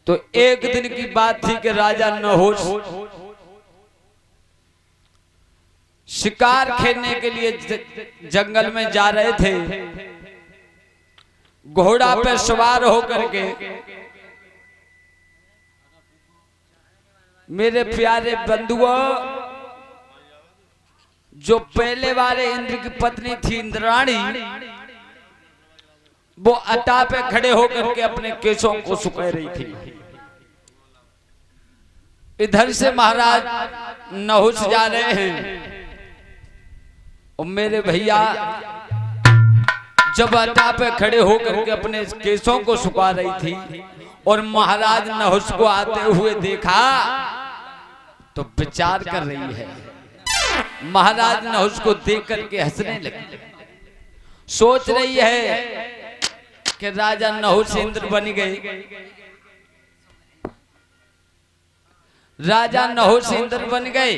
तो एक दिन की बात थी कि राजा नहुष शिकार खेलने के लिए जंगल में जा रहे थे। घोड़ा पे सवार होकर के मेरे प्यारे बंधुओं, जो पहले वाले इंद्र की पत्नी थी इंद्राणी, वो अटा पे खड़े होकर के अपने केशों को सुखा रही थी। इधर से महाराज नहुष जा रहे हैं और मेरे भैया जब अटा पे खड़े होकर के अपने केशों को सुखा रही थी और महाराज नहुष को आते हुए देखा तो विचार कर रही है। महाराज नहुष को देख करके हंसने लगी, सोच रही है कि राजा नहुष इंद्र बन गए। राजा नहुष इंद्र बन गए,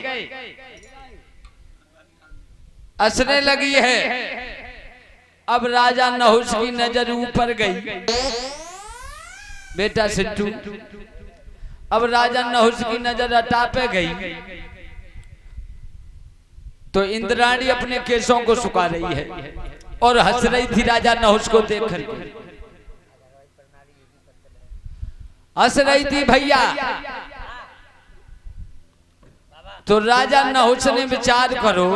हंसने लगी है। अब राजा नहुष की नजर ऊपर गई, बेटा सिद्धू, अब राजा नहुष की नजर अटा पे गई तो इंद्राणी अपने केशों को सुखा रही है और हंस रही थी राजा नहुष को देख कर, हंस रही थी भैया। तो राजा नहुष ने विचार करो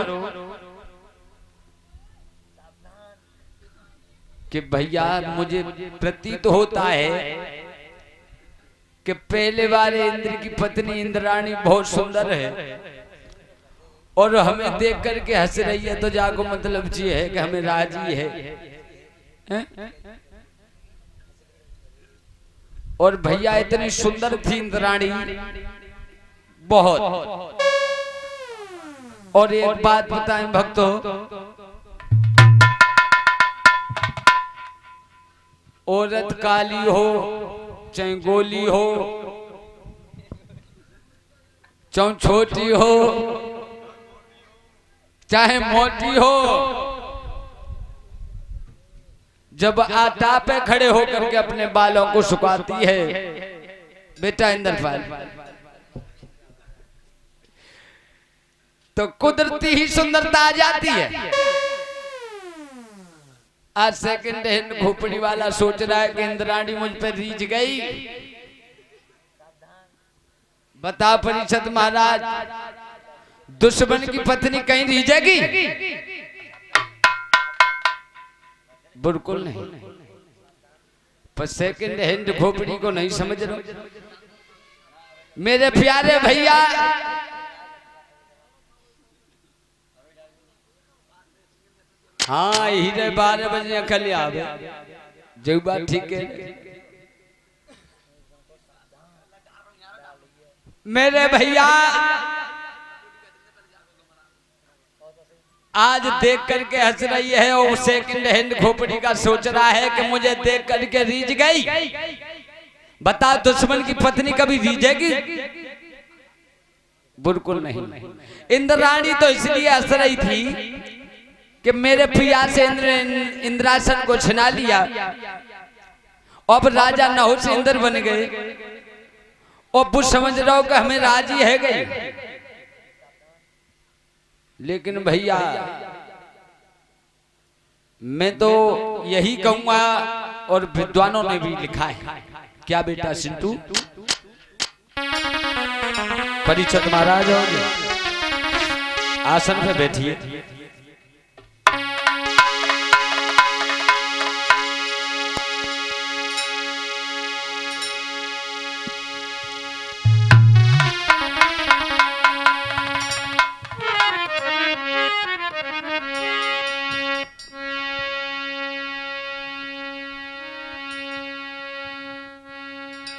कि भैया मुझे प्रतीत होता है कि पहले वाले इंद्र की पत्नी इंद्राणी बहुत सुंदर है और हमें देख करके हंस रही है, तो जाको मतलब जी है कि हमें राजी है? और भैया इतनी सुंदर थी इंद्राणी बहुत। और एक बात बताएं भक्तों, औरत काली हो चाहे गोली हो चाहे छोटी हो चाहे मोटी हो, जब आटा पे खड़े होकर के अपने बालों को सुखाती है बेटा इंद्रपाल, तो कुदरती ही सुंदरता आ जाती है। आज सेकंड हैंड खोपड़ी वाला सोच रहा है कि इंद्राणी मुझ पे रीझ गई। बता परिषद महाराज, दुश्मन की पत्नी कहीं रीझेगी? बिल्कुल नहीं। पर सेकंड हैंड खोपड़ी को नहीं समझ रहे मेरे प्यारे भैया। हाँ हीरे 12 बजे कल आवे जो बात ठीक है मेरे भैया। आज देख करके हंस रही है और सेकंड हैंड खोपड़ी का सोच रहा है कि मुझे देख करके रीझ गई। बता दुश्मन की पत्नी कभी रीझेगी? बिल्कुल नहीं। इंद्राणी तो इसलिए हंस रही थी कि मेरे प्रिया से इंद्रासन को छिना लिया, अब राजा नहुष इंद्र बन गए और वो समझ रहा हो कि हमें राजी है गई। लेकिन भैया मैं तो यही कहूंगा और विद्वानों ने भी लिखा है, क्या बेटा सिंटू? परिषद महाराज हो आसन पे बैठिए।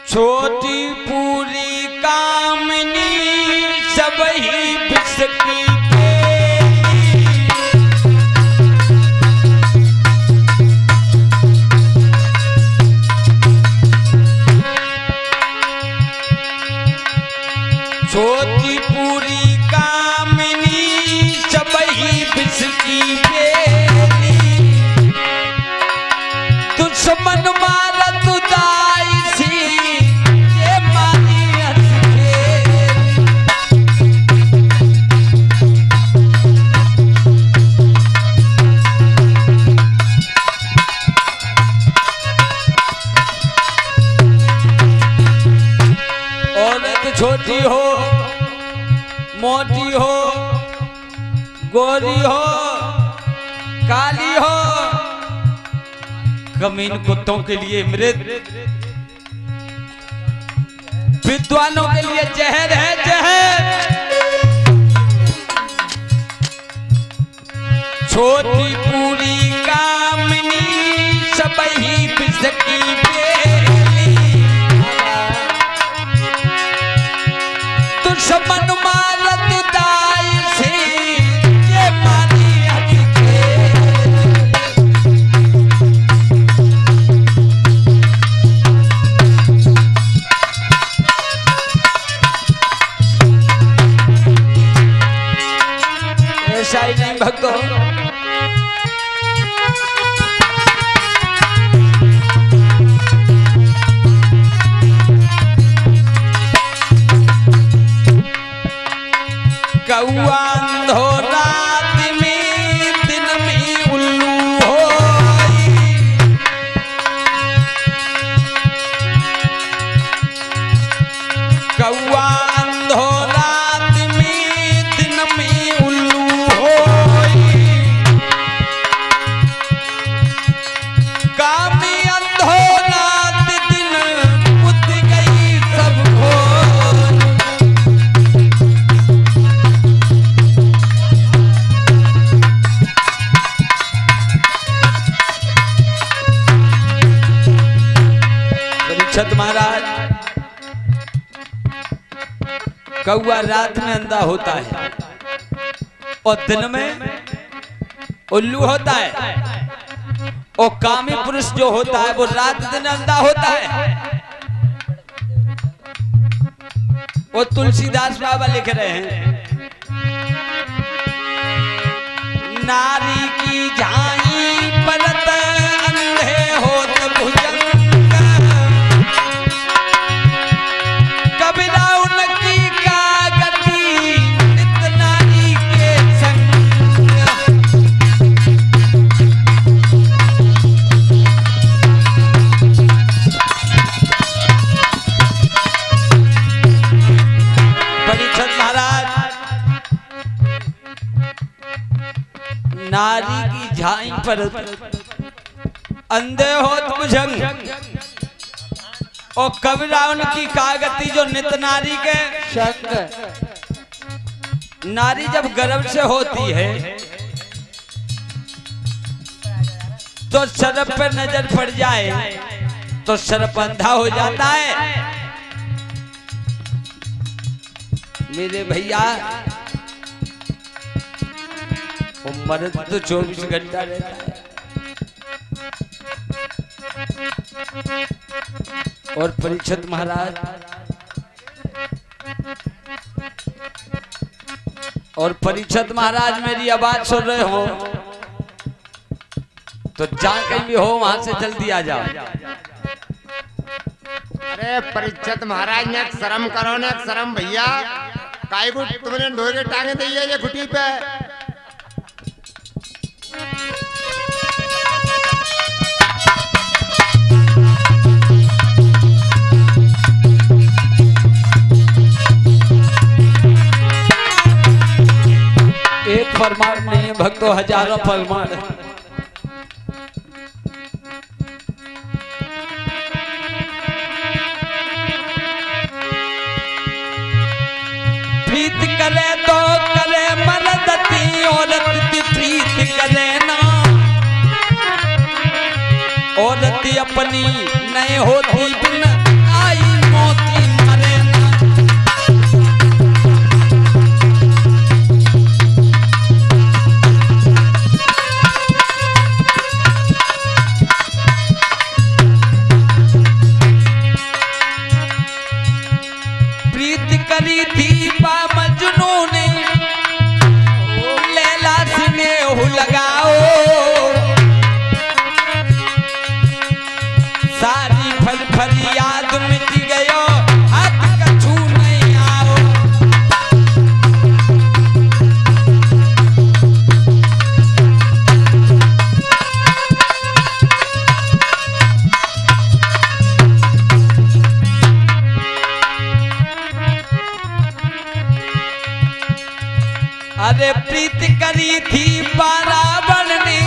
छोटी पूरी कामनी सब ही बिसकी छोटी पूरी कामनी सब ही बिसकी दुश्मन मारत दाई सी छोटी हो मोटी हो गोरी हो काली हो, कमीन कुत्तों के लिए मृत, विद्वानों के लिए जहर है जहर। छोटी पूरी कामनी सबही बिसकी बेली, दुश्मन मारत दाई से ये मानी हटके। ऐसा ही नहीं भक्तों, कौआ अंधो रात में दिन में उल्लू हो, कौआ अंधो रात में दिन में उल्लू हो, कामी अंधो रात दिन बुझ गई सबको। परीक्षित महाराज, कौआ रात में अंधा होता है और दिन में उल्लू होता है, और कामी पुरुष जो होता है वो रात दिन अंधा होता है। वो तुलसीदास बाबा लिख रहे हैं, नारी की झाई परत अंधे होत भुजंग, कबीरा उनकी का गति नित नारी के संग। परीक्षित महाराज, नारी की झाई पर अंधे होत भुजंग, और कबीरा उनकी कागती जो नित नारी के संग। नारी जब गर्भ से होती है तो सर्प पर नजर पड़ जाए तो सर्प अंधा हो जाता है। मेरे भैया, वो मर्द तो 24 घंटा रहता है, और परीक्षित महाराज, और परीक्षित महाराज मेरी आवाज सुन रहे हो तो जहां कहीं भी हो वहां से जल्दी आ जाओ। अरे परीक्षित महाराज ने शर्म करो ने, शर्म भैया, काई को तुमने ढोरे टांगे दी है ये घुटी पे। एक फरमान नहीं है भक्तों, हजारों फरमान है। प्रीत करे तो करे मरदती, औरत की प्रीत करे ना, औरत अपनी नहीं होती बिन आई मोती मरे ना। प्रीत करी थी बा मजनू ने, लैला से नेह लगाओ, सारी फल फरियाद मिट गयो, हाथ कछू नहीं आओ। अरे प्रीत करी थी बारावन ने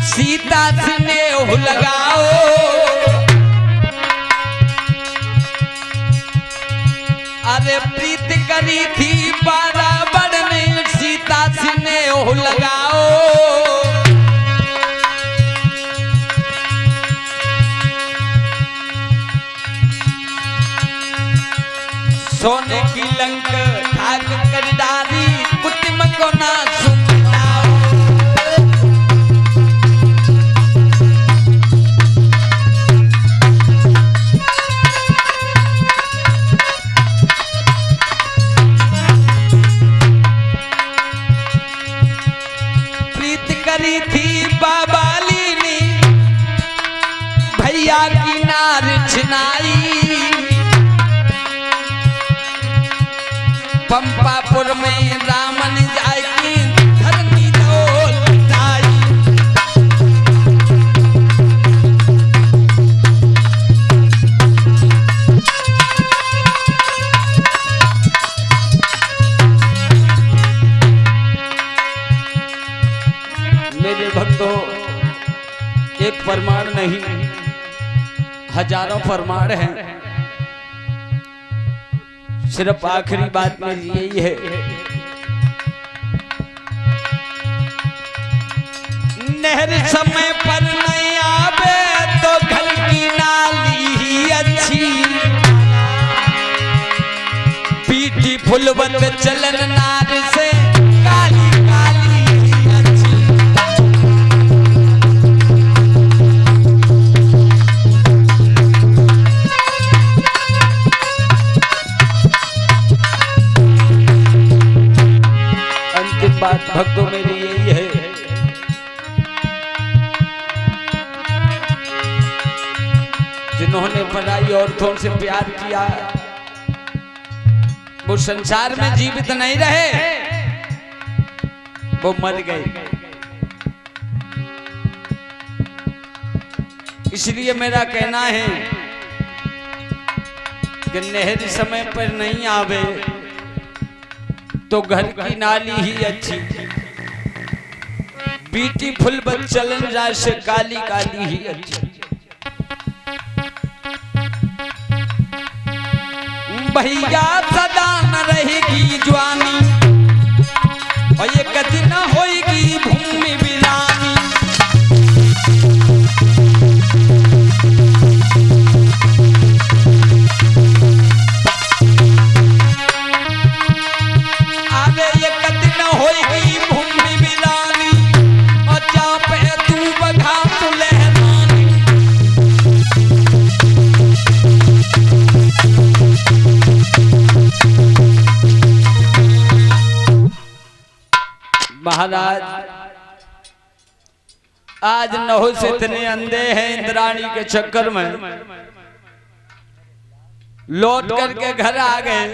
सीता स्नेह लगाओ। अरे प्रीत करी थी बारावन ने सीता स्नेह लगाओ। सोने की लंक खाक कर डाली कुटुंब को ना सुनाओ। प्रीत करी थी बाबाली ने भैया की नार छिनाई। पंपापुर में रामन जाकी धरनी डोल जाई। मेरे भक्तों, एक प्रमाण नहीं हजारों प्रमाण हैं। सिर्फ आखिरी बात में यही है, नहर समय पर नहीं आवे तो घर की नाली ही अच्छी। पीटी फुलवत चलन नार से काली काली ही अच्छी। बात भक्तों मेरी यही है, जिन्होंने पराई औरतों से प्यार किया वो संसार में जीवित नहीं रहे, वो मर गए। इसलिए मेरा कहना है कि नहर समय पर नहीं आवे तो घर की नाली ही अच्छी। बीटी फुल चलन राय से काली काली ही अच्छी। भैया सदा न रहेगी जवानी और ये कति न होएगी भूमि बिरानी। महाराज आज नहुस इतने अंधे हैं इंद्राणी के चक्कर में, लौट करके घर आ गए।